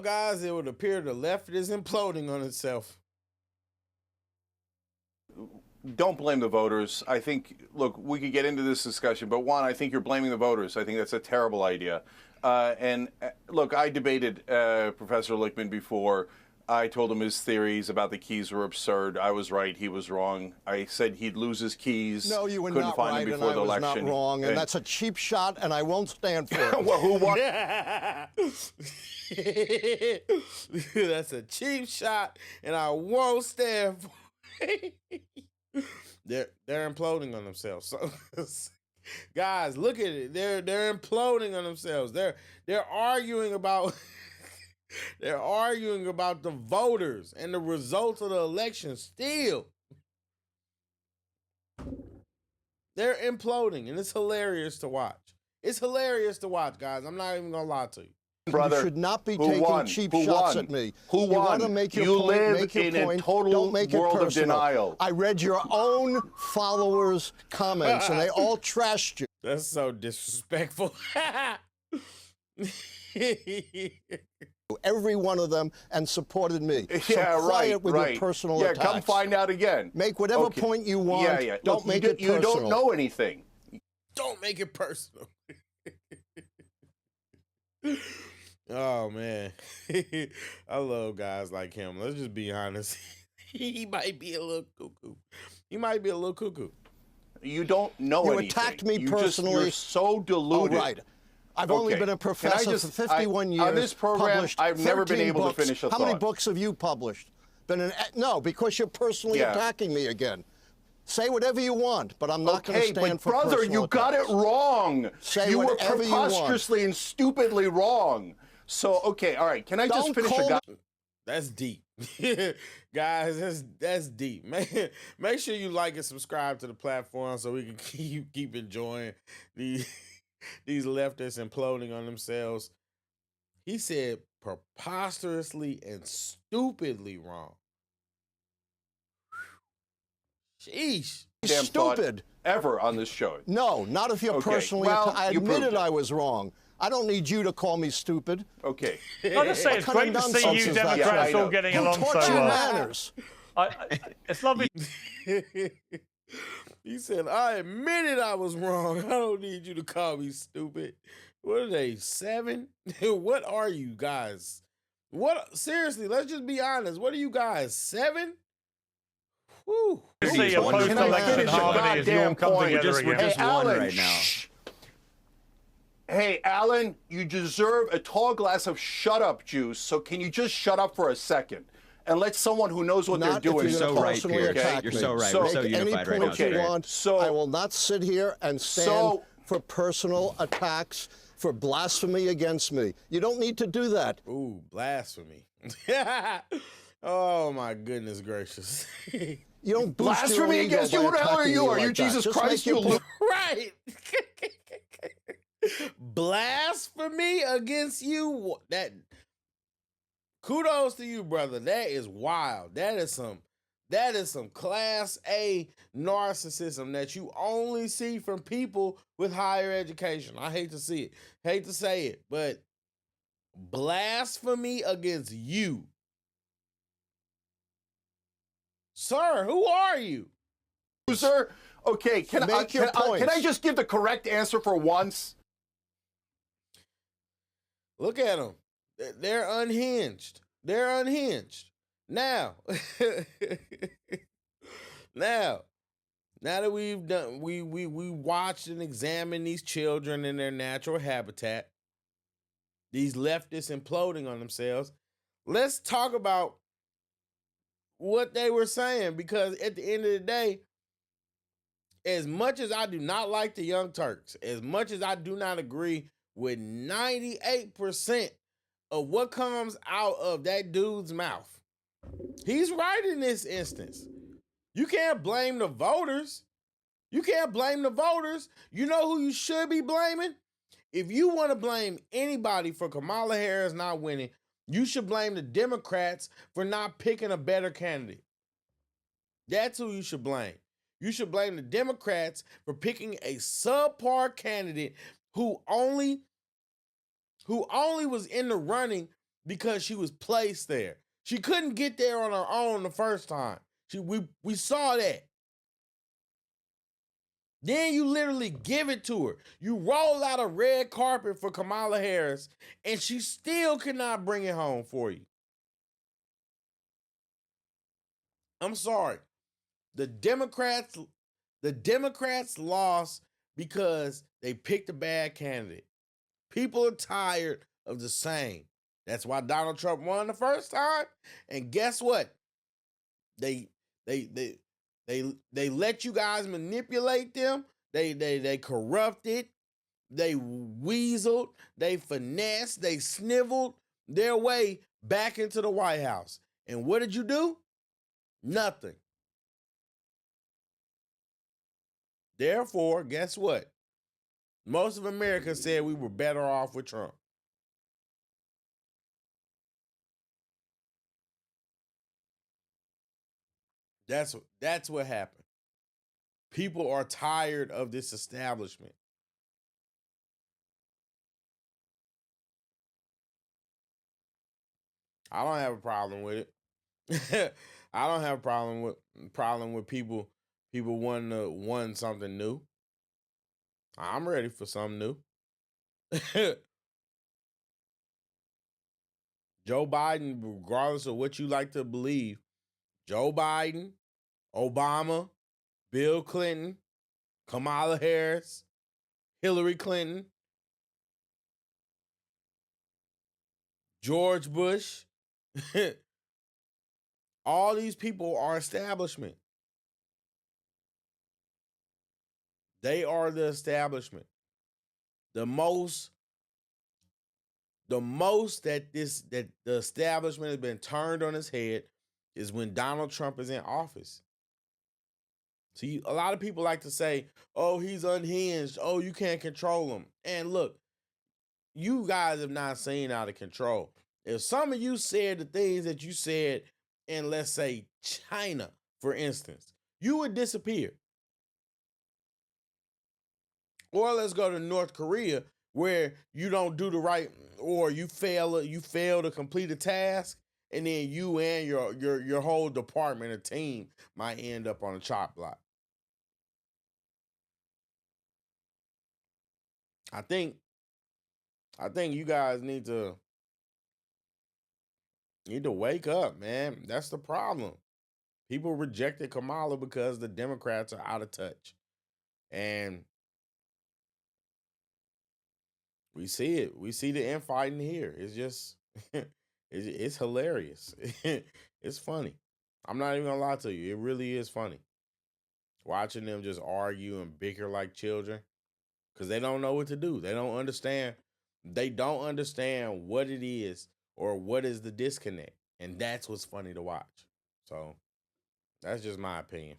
Well, guys, it would appear the left is imploding on itself. Don't blame the voters. I think, look, we could get into this discussion, but one, I think you're blaming the voters. I think that's a terrible idea. Look, I debated Professor Lichtman before. I told him his theories about the keys were absurd. I was right. He was wrong. I said he'd lose his keys. No, you were Couldn't not find right, them and before I the was election. not wrong, and that's a cheap shot, and I won't stand for it. Well, who won? That's a cheap shot, and I won't stand for it. They're imploding on themselves. So, guys, look at it. They're imploding on themselves. They're arguing about they're arguing about the voters and the results of the election still. They're imploding, and it's hilarious to watch. It's hilarious to watch, guys. I'm not even gonna lie to you. Brother, you should not be taking cheap shots at me. Who you won? Want to make your you point, live make your in point. a total Don't make world it of denial. I read your own followers' comments, and they all trashed you. That's so disrespectful. Every one of them, and supported me. Yeah, so quiet with your personal attacks. Come find out again. Make whatever point you want. Yeah. Don't make it personal. You don't know anything. Don't make it personal. Oh, man. I love guys like him. Let's just be honest. He might be a little cuckoo. He might be a little cuckoo. You don't know anything. You attacked me personally. You're so deluded. Oh, right. I've only been a professor for 51 years. On this program, I've never been able to finish a thought. How many books have you published? No, because you're personally attacking me again. Say whatever you want, but I'm not going to stand for brother, personal you got it wong. Say you were whatever you want. preposterously and stupidly wrong. So, okay, all right. Can I just finish a guy? That's deep. Guys, that's deep. Make sure you like and subscribe to the platform so we can keep enjoying these leftists imploding on themselves. He said preposterously and stupidly wrong. Sheesh. Stupid. Ever on this show? No, not if you're personally. I admitted I was wrong. I don't need you to call me stupid. Okay. I just say it's great to see you Democrats all getting along so well. Manners. It's lovely. He said, I admitted I was wrong. I don't need you to call me stupid. What are they, 7? What are you guys? Seriously, let's just be honest. What are you guys, 7? Whew. See a post-election harmony as you all come together again. Hey, just Alan, one right now. Hey, Alan, you deserve a tall glass of shut-up juice, so can you just shut up for a second and let someone who knows what they're doing... You're so right, Pierre. Okay? You're so right. We're so unified right now. You want, I will not sit here and stand for personal attacks, for blasphemy against me. You don't need to do that. Ooh, blasphemy. Oh, my goodness gracious. You don't blasphemy against you? Who the hell are you? Are you Jesus Christ? You right. Blasphemy against you? That kudos to you, brother. That is wild. That is some class A narcissism that you only see from people with higher education. I hate to see it. Hate to say it, but blasphemy against you. Sir, who are you? Sir, okay, can I just give the correct answer for once? Look at them. They're unhinged. They're unhinged. Now, now that we've done, we watched and examined these children in their natural habitat, these leftists imploding on themselves, let's talk about what they were saying, because at the end of the day, as much as I do not like the Young Turks, as much as I do not agree with 98% of what comes out of that dude's mouth, he's right in this instance. You can't blame the voters. You can't blame the voters. You know who you should be blaming? If you want to blame anybody for Kamala Harris not winning, you should blame the Democrats for not picking a better candidate. That's who you should blame. You should blame the Democrats for picking a subpar candidate who only was in the running because she was placed there. She couldn't get there on her own the first time. We saw that. Then you literally give it to her. You roll out a red carpet for Kamala Harris, and she still cannot bring it home for you. I'm sorry. The Democrats lost because they picked a bad candidate. People are tired of the same. That's why Donald Trump won the first time. And guess what? They let you guys manipulate them. They corrupted. They weaseled. They finessed. They sniveled their way back into the White House. And what did you do? Nothing. Therefore, guess what? Most of America said we were better off with Trump. That's what happened. People are tired of this establishment. I don't have a problem with it. I don't have a problem with people wanting something new. I'm ready for something new. Joe Biden, regardless of what you like to believe, Joe Biden, Obama, Bill Clinton, Kamala Harris, Hillary Clinton, George Bush, all these people are establishment. They are the establishment. The most that the establishment has been turned on its head is when Donald Trump is in office. See, a lot of people like to say, "Oh, he's unhinged. Oh, you can't control him." And look, you guys have not seen out of control. If some of you said the things that you said in, let's say, China, for instance, you would disappear. Or let's go to North Korea, where you don't do the right, or you fail to complete a task, and then you and your whole department or team might end up on a chop block. I think you guys need to wake up, man. That's the problem. People rejected Kamala because the Democrats are out of touch. And we see it. We see the infighting here. It's just, it's hilarious. It's funny. I'm not even gonna lie to you. It really is funny. Watching them just argue and bicker like children because they don't know what to do. They don't understand. They don't understand what it is or what is the disconnect. And that's what's funny to watch. So that's just my opinion.